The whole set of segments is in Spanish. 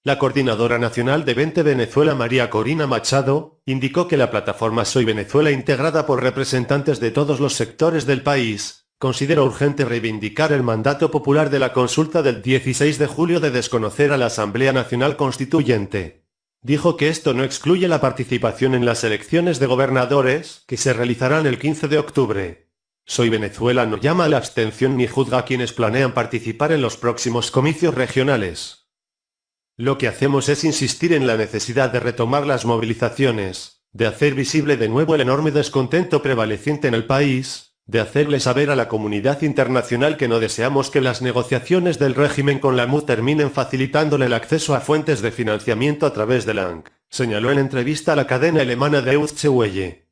La coordinadora nacional de Vente Venezuela María Corina Machado, indicó que la plataforma Soy Venezuela, integrada por representantes de todos los sectores del país, considera urgente reivindicar el mandato popular de la consulta del 16 de julio de desconocer a la Asamblea Nacional Constituyente. Dijo que esto no excluye la participación en las elecciones de gobernadores, que se realizarán el 15 de octubre. Soy Venezuela no llama a la abstención ni juzga a quienes planean participar en los próximos comicios regionales. Lo que hacemos es insistir en la necesidad de retomar las movilizaciones, de hacer visible de nuevo el enorme descontento prevaleciente en el país, de hacerle saber a la comunidad internacional que no deseamos que las negociaciones del régimen con la MUD terminen facilitándole el acceso a fuentes de financiamiento a través de la ANC, señaló en entrevista a la cadena alemana Deutsche Welle.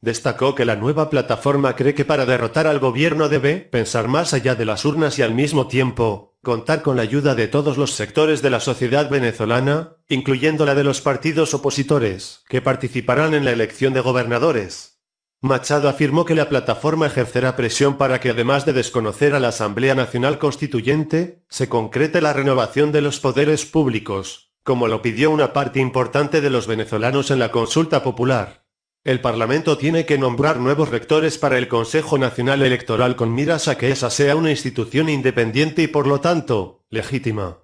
Destacó que la nueva plataforma cree que para derrotar al gobierno debe pensar más allá de las urnas y al mismo tiempo contar con la ayuda de todos los sectores de la sociedad venezolana, incluyendo la de los partidos opositores, que participarán en la elección de gobernadores. Machado afirmó que la plataforma ejercerá presión para que, además de desconocer a la Asamblea Nacional Constituyente, se concrete la renovación de los poderes públicos, como lo pidió una parte importante de los venezolanos en la consulta popular. El Parlamento tiene que nombrar nuevos rectores para el Consejo Nacional Electoral con miras a que esa sea una institución independiente y por lo tanto, legítima.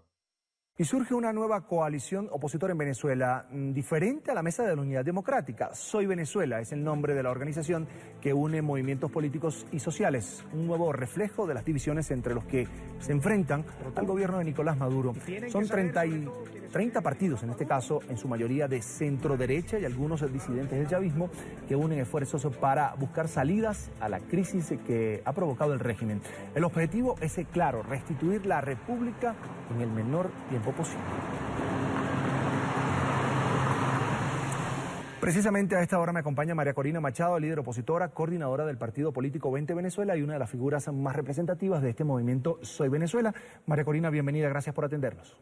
Y surge una nueva coalición opositora en Venezuela, diferente a la Mesa de la Unidad Democrática. Soy Venezuela es el nombre de la organización que une movimientos políticos y sociales, un nuevo reflejo de las divisiones entre los que se enfrentan al gobierno de Nicolás Maduro. Son 30 partidos, en este caso, en su mayoría de centro-derecha y algunos disidentes del chavismo, que unen esfuerzos para buscar salidas a la crisis que ha provocado el régimen. El objetivo es claro, restituir la república en el menor tiempo posible. Precisamente a esta hora me acompaña María Corina Machado, líder opositora, coordinadora del partido político Vente Venezuela y una de las figuras más representativas de este movimiento Soy Venezuela. María Corina, bienvenida, gracias por atendernos.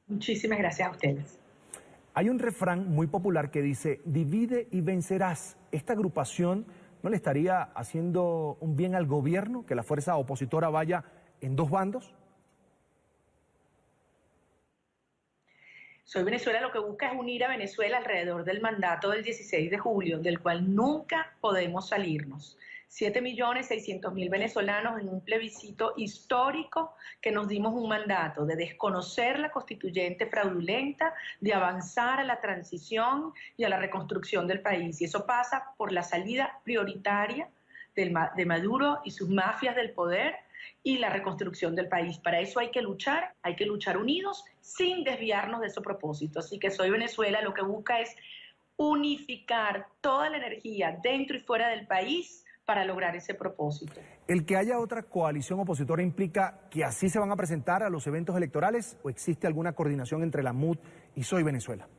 Muchísimas gracias a ustedes. Hay un refrán muy popular que dice, divide y vencerás. ¿Esta agrupación no le estaría haciendo un bien al gobierno, que la fuerza opositora vaya en dos bandos? Soy Venezuela lo que busca es unir a Venezuela alrededor del mandato del 16 de julio, del cual nunca podemos salirnos. 7.600.000 venezolanos en un plebiscito histórico que nos dimos un mandato de desconocer la constituyente fraudulenta, de avanzar a la transición y a la reconstrucción del país. Y eso pasa por la salida prioritaria de Maduro y sus mafias del poder y la reconstrucción del país. Para eso hay que luchar unidos sin desviarnos de ese propósito. Así que Soy Venezuela lo que busca es unificar toda la energía dentro y fuera del país para lograr ese propósito. ¿El que haya otra coalición opositora implica que así se van a presentar a los eventos electorales o existe alguna coordinación entre la MUD y Soy Venezuela?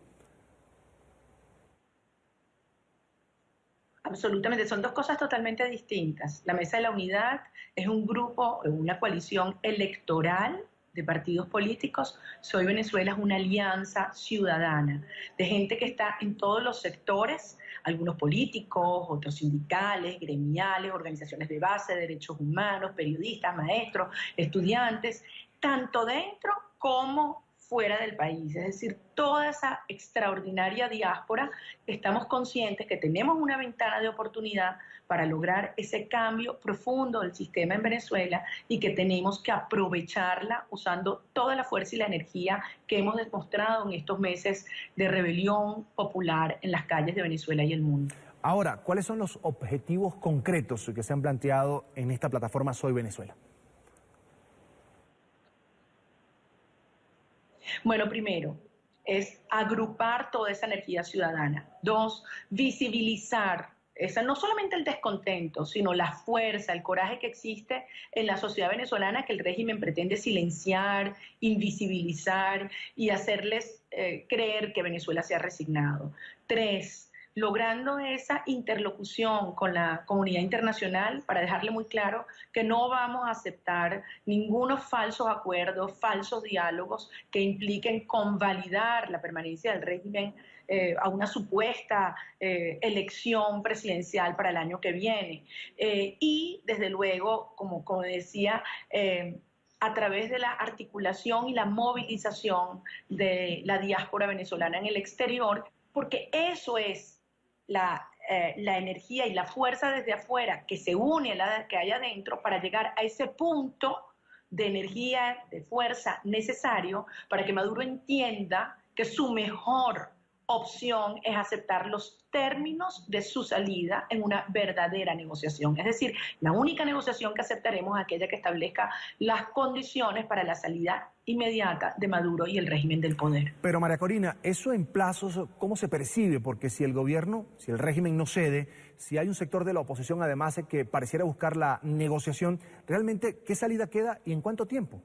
Absolutamente, son dos cosas totalmente distintas. La Mesa de la Unidad es un grupo, una coalición electoral de partidos políticos. Soy Venezuela es una alianza ciudadana de gente que está en todos los sectores, algunos políticos, otros sindicales, gremiales, organizaciones de base, derechos humanos, periodistas, maestros, estudiantes, tanto dentro como fuera del país, es decir, toda esa extraordinaria diáspora, estamos conscientes que tenemos una ventana de oportunidad para lograr ese cambio profundo del sistema en Venezuela y que tenemos que aprovecharla usando toda la fuerza y la energía que hemos demostrado en estos meses de rebelión popular en las calles de Venezuela y el mundo. Ahora, ¿cuáles son los objetivos concretos que se han planteado en esta plataforma Soy Venezuela? Bueno, primero, es agrupar toda esa energía ciudadana. Dos, visibilizar no solamente el descontento, sino la fuerza, el coraje que existe en la sociedad venezolana que el régimen pretende silenciar, invisibilizar y hacerles creer que Venezuela se ha resignado. Tres, logrando esa interlocución con la comunidad internacional para dejarle muy claro que no vamos a aceptar ningunos falsos acuerdos, falsos diálogos que impliquen convalidar la permanencia del régimen a una supuesta elección presidencial para el año que viene. Y desde luego, como decía, a través de la articulación y la movilización de la diáspora venezolana en el exterior, porque eso es la energía y la fuerza desde afuera que se une a la que hay adentro para llegar a ese punto de energía, de fuerza necesario para que Maduro entienda que su mejor opción es aceptar los términos de su salida en una verdadera negociación. Es decir, la única negociación que aceptaremos es aquella que establezca las condiciones para la salida inmediata de Maduro y el régimen del poder. Pero María Corina, eso en plazos, ¿cómo se percibe? Porque si el gobierno, si el régimen no cede, si hay un sector de la oposición además que pareciera buscar la negociación, ¿realmente qué salida queda y en cuánto tiempo?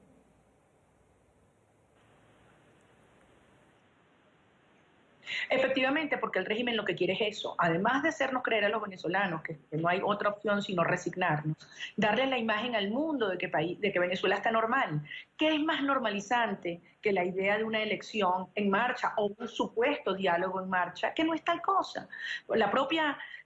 Efectivamente, porque el régimen lo que quiere es eso, además de hacernos creer a los venezolanos que no hay otra opción sino resignarnos, darle la imagen al mundo de que Venezuela está normal. ¿Qué es más normalizante que la idea de una elección en marcha o un supuesto diálogo en marcha, que no es tal cosa?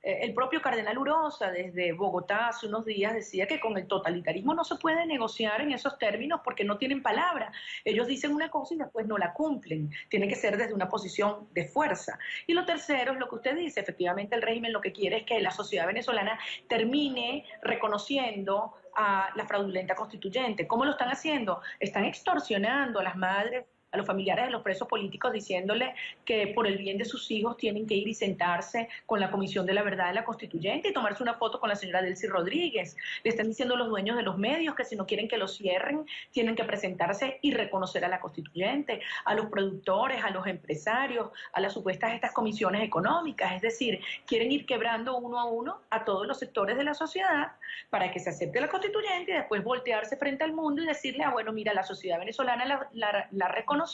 El propio cardenal Urosa desde Bogotá hace unos días decía que con el totalitarismo no se puede negociar en esos términos porque no tienen palabra. Ellos dicen una cosa y después no la cumplen. Tiene que ser desde una posición de fuerza. Y lo tercero es lo que usted dice. Efectivamente, el régimen lo que quiere es que la sociedad venezolana termine reconociendo a la fraudulenta constituyente. ¿Cómo lo están haciendo? Están extorsionando a las madres, a los familiares de los presos políticos, diciéndole que por el bien de sus hijos tienen que ir y sentarse con la Comisión de la Verdad de la Constituyente y tomarse una foto con la señora Delcy Rodríguez. Le están diciendo a los dueños de los medios que si no quieren que los cierren, tienen que presentarse y reconocer a la Constituyente, a los productores, a los empresarios, a las supuestas estas comisiones económicas. Es decir, quieren ir quebrando uno a uno a todos los sectores de la sociedad para que se acepte la Constituyente y después voltearse frente al mundo y decirle, bueno, mira, la sociedad venezolana la reconoció,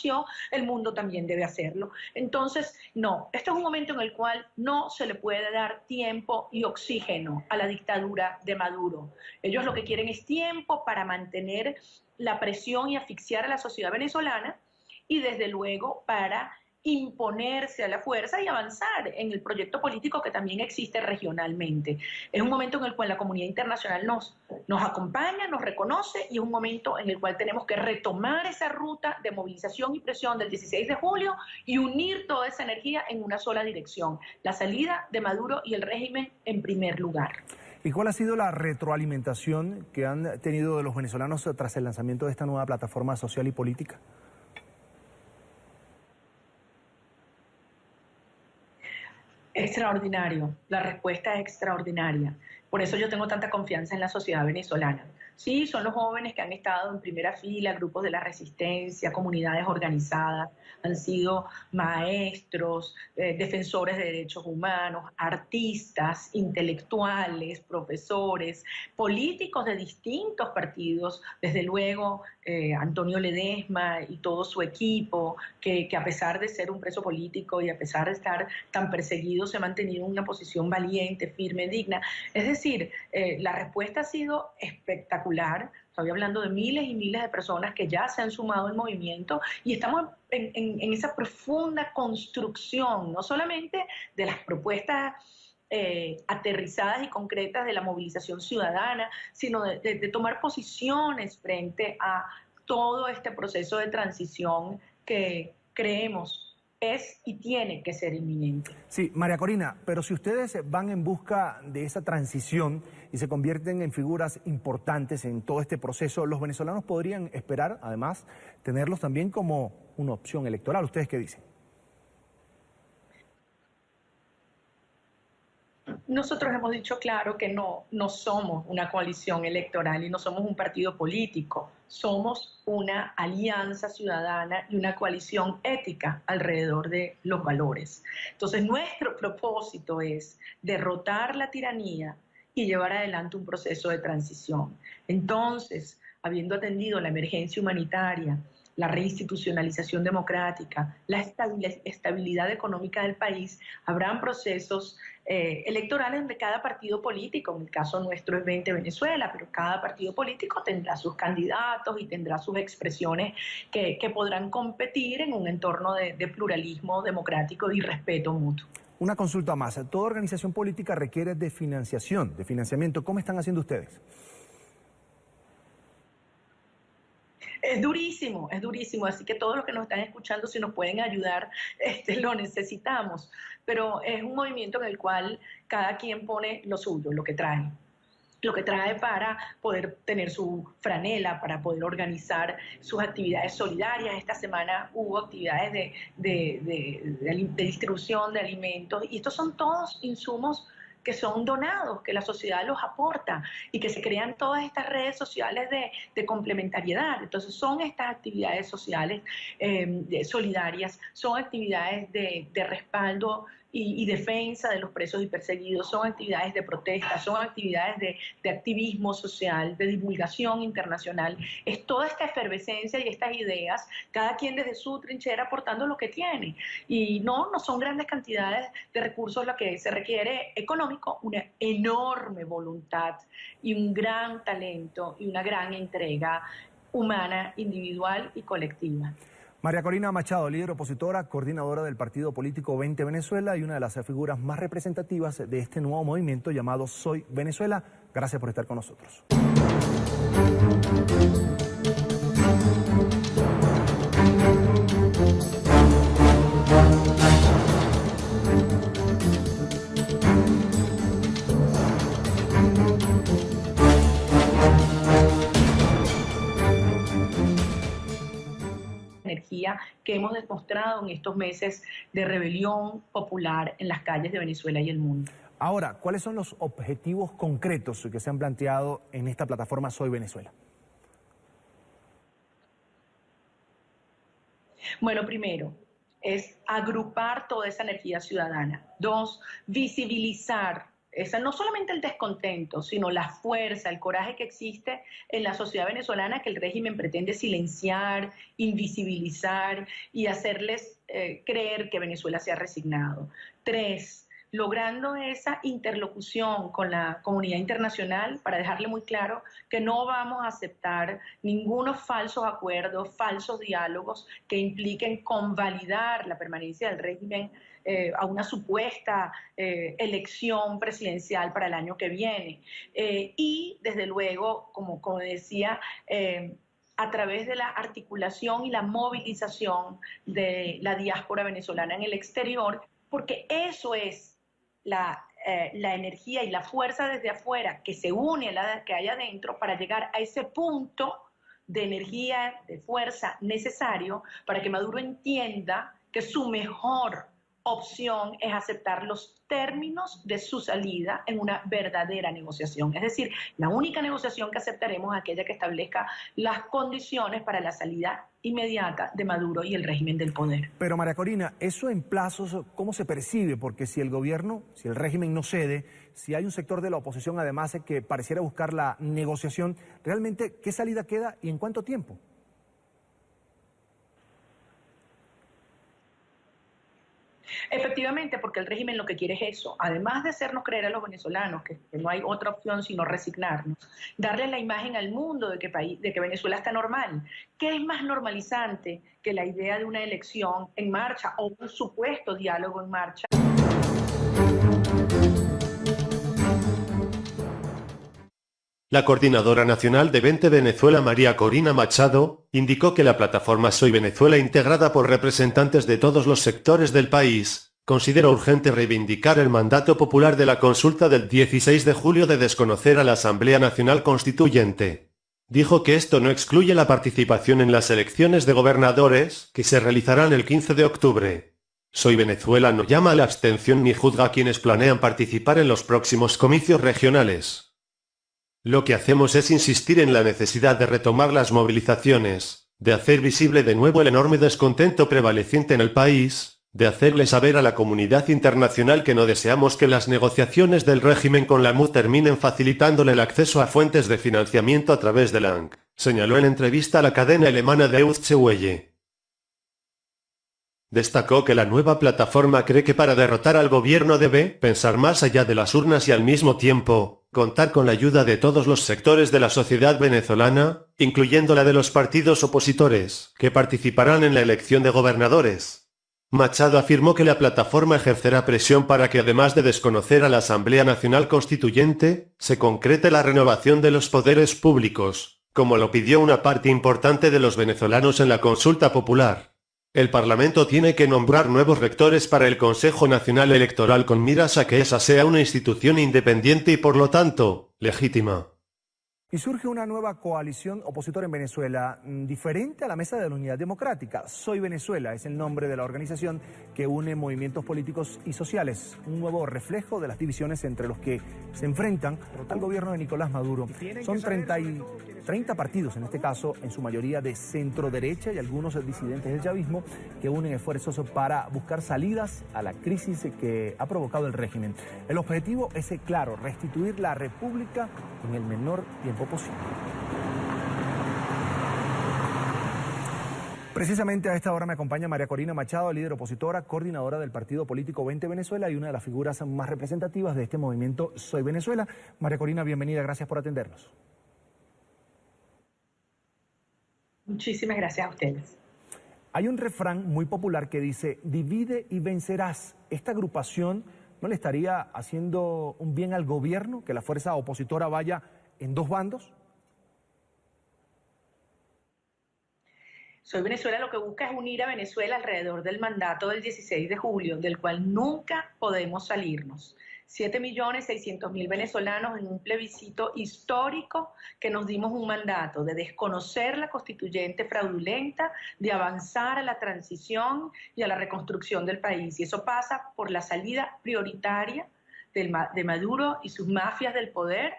el mundo también debe hacerlo. Entonces, no, este es un momento en el cual no se le puede dar tiempo y oxígeno a la dictadura de Maduro. Ellos lo que quieren es tiempo para mantener la presión y asfixiar a la sociedad venezolana y desde luego para imponerse a la fuerza y avanzar en el proyecto político que también existe regionalmente. Es un momento en el cual la comunidad internacional nos acompaña, nos reconoce y es un momento en el cual tenemos que retomar esa ruta de movilización y presión del 16 de julio y unir toda esa energía en una sola dirección, la salida de Maduro y el régimen en primer lugar. ¿Y cuál ha sido la retroalimentación que han tenido de los venezolanos tras el lanzamiento de esta nueva plataforma social y política? Extraordinario, la respuesta es extraordinaria. Por eso yo tengo tanta confianza en la sociedad venezolana. Sí, son los jóvenes que han estado en primera fila, grupos de la resistencia, comunidades organizadas, han sido maestros, defensores de derechos humanos, artistas, intelectuales, profesores, políticos de distintos partidos, desde luego Antonio Ledesma y todo su equipo, que a pesar de ser un preso político y a pesar de estar tan perseguido, se ha mantenido en una posición valiente, firme, digna. Es decir, la respuesta ha sido espectacular. Estoy hablando de miles y miles de personas que ya se han sumado al movimiento y estamos en esa profunda construcción, no solamente de las propuestas aterrizadas y concretas de la movilización ciudadana, sino de tomar posiciones frente a todo este proceso de transición que creemos es y tiene que ser inminente. Sí, María Corina, pero si ustedes van en busca de esa transición y se convierten en figuras importantes en todo este proceso, los venezolanos podrían esperar, además, tenerlos también como una opción electoral. ¿Ustedes qué dicen? Nosotros hemos dicho claro que no somos una coalición electoral y no somos un partido político, somos una alianza ciudadana y una coalición ética alrededor de los valores. Entonces nuestro propósito es derrotar la tiranía y llevar adelante un proceso de transición. Entonces, habiendo atendido la emergencia humanitaria, la reinstitucionalización democrática, la estabilidad económica del país, habrán procesos electorales de cada partido político. En el caso nuestro es 20 Venezuela, pero cada partido político tendrá sus candidatos y tendrá sus expresiones que podrán competir en un entorno de pluralismo democrático y respeto mutuo. Una consulta más. Toda organización política requiere de financiamiento. ¿Cómo están haciendo ustedes? Es durísimo, así que todos los que nos están escuchando, si nos pueden ayudar, lo necesitamos. Pero es un movimiento en el cual cada quien pone lo suyo, lo que trae para poder tener su franela, para poder organizar sus actividades solidarias. Esta semana hubo actividades de distribución de alimentos y estos son todos insumos que son donados, que la sociedad los aporta y que se crean todas estas redes sociales de complementariedad. Entonces son estas actividades sociales solidarias, son actividades de respaldo y defensa de los presos y perseguidos, son actividades de protesta, son actividades de activismo social, de divulgación internacional. Es toda esta efervescencia y estas ideas, cada quien desde su trinchera aportando lo que tiene. Y no son grandes cantidades de recursos lo que se requiere económico, una enorme voluntad y un gran talento y una gran entrega humana, individual y colectiva. María Corina Machado, líder opositora, coordinadora del partido político 20 Venezuela y una de las figuras más representativas de este nuevo movimiento llamado Soy Venezuela. Gracias por estar con nosotros. Energía que hemos demostrado en estos meses de rebelión popular en las calles de Venezuela y el mundo. Ahora, ¿cuáles son los objetivos concretos que se han planteado en esta plataforma Soy Venezuela? Bueno, primero, es agrupar toda esa energía ciudadana. Dos, visibilizar no solamente el descontento, sino la fuerza, el coraje que existe en la sociedad venezolana que el régimen pretende silenciar, invisibilizar y hacerles creer que Venezuela se ha resignado. Tres, logrando esa interlocución con la comunidad internacional para dejarle muy claro que no vamos a aceptar ningunos falsos acuerdos, falsos diálogos que impliquen convalidar la permanencia del régimen a una supuesta elección presidencial para el año que viene. Y desde luego, como decía, a través de la articulación y la movilización de la diáspora venezolana en el exterior, porque eso es la energía y la fuerza desde afuera que se une a la que hay adentro para llegar a ese punto de energía, de fuerza necesario para que Maduro entienda que su mejor opción es aceptar los términos de su salida en una verdadera negociación. Es decir, la única negociación que aceptaremos es aquella que establezca las condiciones para la salida inmediata de Maduro y el régimen del poder. Pero María Corina, eso en plazos, ¿cómo se percibe? Porque si el gobierno, si el régimen no cede, si hay un sector de la oposición además que pareciera buscar la negociación, ¿realmente qué salida queda y en cuánto tiempo? Efectivamente, porque el régimen lo que quiere es eso, además de hacernos creer a los venezolanos que no hay otra opción sino resignarnos, darle la imagen al mundo de que Venezuela está normal. ¿Qué es más normalizante que la idea de una elección en marcha o un supuesto diálogo en marcha? La coordinadora nacional de 20 Venezuela, María Corina Machado, indicó que la plataforma Soy Venezuela, integrada por representantes de todos los sectores del país, considera urgente reivindicar el mandato popular de la consulta del 16 de julio de desconocer a la Asamblea Nacional Constituyente. Dijo que esto no excluye la participación en las elecciones de gobernadores, que se realizarán el 15 de octubre. Soy Venezuela no llama a la abstención ni juzga a quienes planean participar en los próximos comicios regionales. Lo que hacemos es insistir en la necesidad de retomar las movilizaciones, de hacer visible de nuevo el enorme descontento prevaleciente en el país, de hacerle saber a la comunidad internacional que no deseamos que las negociaciones del régimen con la MUD terminen facilitándole el acceso a fuentes de financiamiento a través de la ANC, señaló en entrevista a la cadena alemana Deutsche Welle. Destacó que la nueva plataforma cree que para derrotar al gobierno debe pensar más allá de las urnas y al mismo tiempo contar con la ayuda de todos los sectores de la sociedad venezolana, incluyendo la de los partidos opositores, que participarán en la elección de gobernadores. Machado afirmó que la plataforma ejercerá presión para que además de desconocer a la Asamblea Nacional Constituyente, se concrete la renovación de los poderes públicos, como lo pidió una parte importante de los venezolanos en la consulta popular. El Parlamento tiene que nombrar nuevos rectores para el Consejo Nacional Electoral con miras a que esa sea una institución independiente y por lo tanto, legítima. Y surge una nueva coalición opositora en Venezuela, diferente a la Mesa de la Unidad Democrática. Soy Venezuela es el nombre de la organización que une movimientos políticos y sociales, un nuevo reflejo de las divisiones entre los que se enfrentan al gobierno de Nicolás Maduro. Son 30 partidos, en este caso, en su mayoría de centro derecha y algunos disidentes del chavismo, que unen esfuerzos para buscar salidas a la crisis que ha provocado el régimen. El objetivo es claro, restituir la república en el menor tiempo posible. Precisamente a esta hora me acompaña María Corina Machado, líder opositora, coordinadora del partido político 20 Venezuela y una de las figuras más representativas de este movimiento Soy Venezuela. María Corina, bienvenida, gracias por atendernos. Muchísimas gracias a ustedes. Hay un refrán muy popular que dice, divide y vencerás. ¿Esta agrupación no le estaría haciendo un bien al gobierno, que la fuerza opositora vaya en dos bandos? Soy Venezuela lo que busca es unir a Venezuela alrededor del mandato del 16 de julio, del cual nunca podemos salirnos. 7.600.000 venezolanos en un plebiscito histórico que nos dimos un mandato de desconocer la constituyente fraudulenta, de avanzar a la transición y a la reconstrucción del país. Y eso pasa por la salida prioritaria de Maduro y sus mafias del poder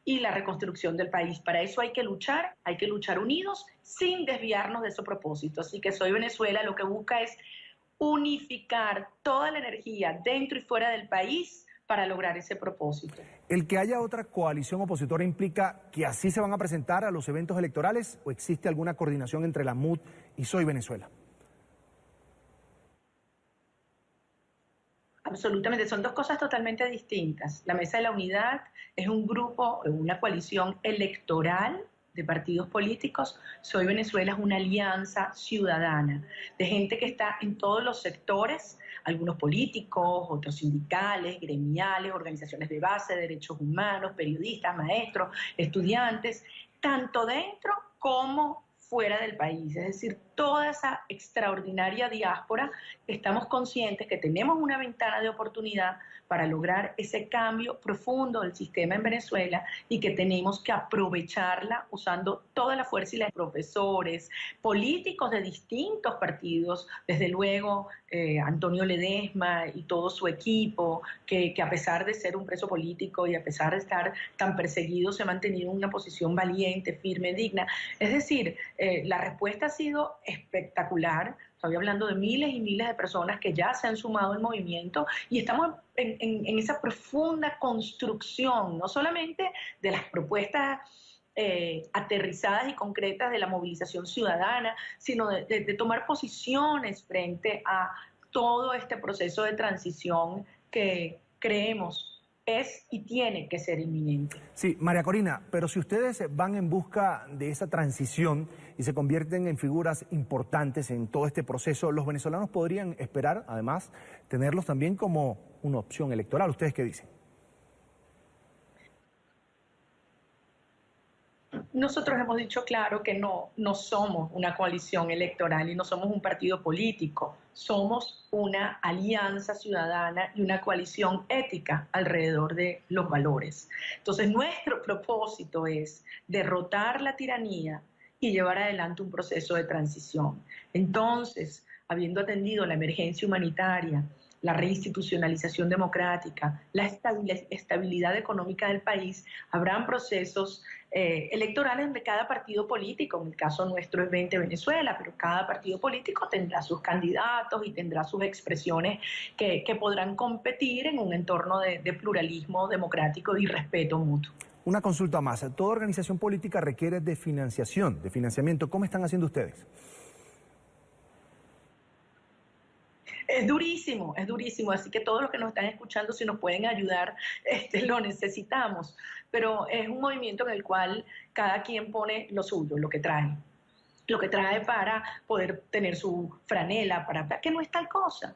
y la reconstrucción del país. Para eso hay que luchar unidos sin desviarnos de ese propósito. Así que Soy Venezuela lo que busca es unificar toda la energía dentro y fuera del país para lograr ese propósito. ¿El que haya otra coalición opositora implica que así se van a presentar a los eventos electorales o existe alguna coordinación entre la MUD y Soy Venezuela? Absolutamente, son dos cosas totalmente distintas. La Mesa de la Unidad es un grupo, una coalición electoral de partidos políticos. Soy Venezuela es una alianza ciudadana de gente que está en todos los sectores, algunos políticos, otros sindicales, gremiales, organizaciones de base, derechos humanos, periodistas, maestros, estudiantes, tanto dentro como fuera del país, es decir, toda esa extraordinaria diáspora, estamos conscientes que tenemos una ventana de oportunidad para lograr ese cambio profundo del sistema en Venezuela y que tenemos que aprovecharla usando toda la fuerza y los profesores, políticos de distintos partidos, desde luego Antonio Ledesma y todo su equipo, que a pesar de ser un preso político y a pesar de estar tan perseguido, se ha mantenido en una posición valiente, firme, digna. Es decir, la respuesta ha sido espectacular. Estoy hablando de miles y miles de personas que ya se han sumado al movimiento y estamos en esa profunda construcción, no solamente de las propuestas aterrizadas y concretas de la movilización ciudadana, sino de tomar posiciones frente a todo este proceso de transición que creemos es y tiene que ser inminente. Sí, María Corina, pero si ustedes van en busca de esa transición y se convierten en figuras importantes en todo este proceso, los venezolanos podrían esperar, además, tenerlos también como una opción electoral. ¿Ustedes qué dicen? Nosotros hemos dicho claro que no somos una coalición electoral y no somos un partido político, somos una alianza ciudadana y una coalición ética alrededor de los valores. Entonces nuestro propósito es derrotar la tiranía y llevar adelante un proceso de transición. Entonces, habiendo atendido la emergencia humanitaria, la reinstitucionalización democrática, la estabilidad económica del país, habrán procesos electorales de cada partido político. En el caso nuestro es 20 Venezuela, pero cada partido político tendrá sus candidatos y tendrá sus expresiones que podrán competir en un entorno de pluralismo democrático y respeto mutuo. Una consulta más. Toda organización política requiere de financiación, de financiamiento. ¿Cómo están haciendo ustedes? Es durísimo, así que todos los que nos están escuchando, si nos pueden ayudar, lo necesitamos, pero es un movimiento en el cual cada quien pone lo suyo, lo que trae. lo que trae para poder tener su franela, para que no es tal cosa.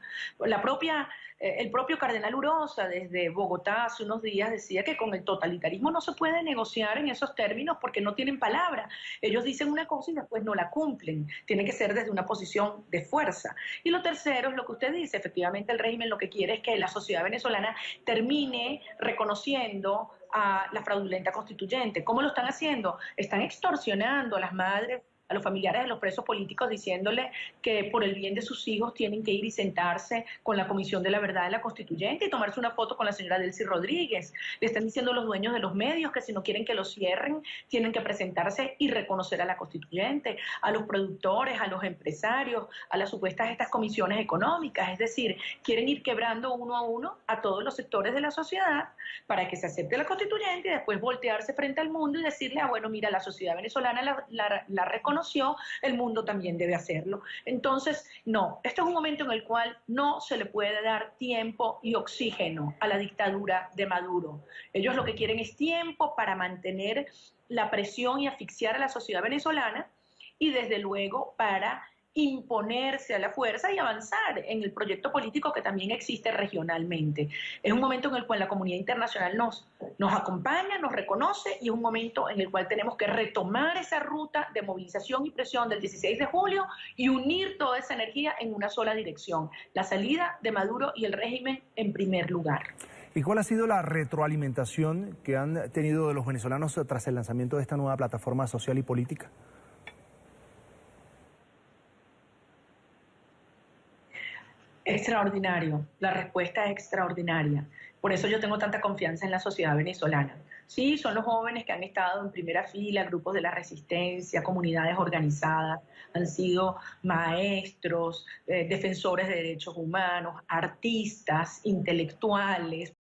El propio cardenal Urosa desde Bogotá hace unos días decía que con el totalitarismo no se puede negociar en esos términos porque no tienen palabra. Ellos dicen una cosa y después no la cumplen. Tiene que ser desde una posición de fuerza. Y lo tercero es lo que usted dice. Efectivamente, el régimen lo que quiere es que la sociedad venezolana termine reconociendo a la fraudulenta constituyente. ¿Cómo lo están haciendo? Están extorsionando a las madres, a los familiares de los presos políticos, diciéndole que por el bien de sus hijos tienen que ir y sentarse con la Comisión de la Verdad de la Constituyente y tomarse una foto con la señora Delcy Rodríguez. Le están diciendo a los dueños de los medios que si no quieren que los cierren, tienen que presentarse y reconocer a la Constituyente, a los productores, a los empresarios, a las supuestas estas comisiones económicas. Es decir, quieren ir quebrando uno a uno a todos los sectores de la sociedad para que se acepte la Constituyente y después voltearse frente al mundo y decirle, bueno, mira, la sociedad venezolana la reconoció, el mundo también debe hacerlo. Entonces, no, este es un momento en el cual no se le puede dar tiempo y oxígeno a la dictadura de Maduro. Ellos lo que quieren es tiempo para mantener la presión y asfixiar a la sociedad venezolana y desde luego para imponerse a la fuerza y avanzar en el proyecto político que también existe regionalmente. Es un momento en el cual la comunidad internacional nos acompaña, nos reconoce y es un momento en el cual tenemos que retomar esa ruta de movilización y presión del 16 de julio y unir toda esa energía en una sola dirección, la salida de Maduro y el régimen en primer lugar. ¿Y cuál ha sido la retroalimentación que han tenido de los venezolanos tras el lanzamiento de esta nueva plataforma social y política? Extraordinario, la respuesta es extraordinaria. Por eso yo tengo tanta confianza en la sociedad venezolana. Sí, son los jóvenes que han estado en primera fila, grupos de la resistencia, comunidades organizadas, han sido maestros, defensores de derechos humanos, artistas, intelectuales.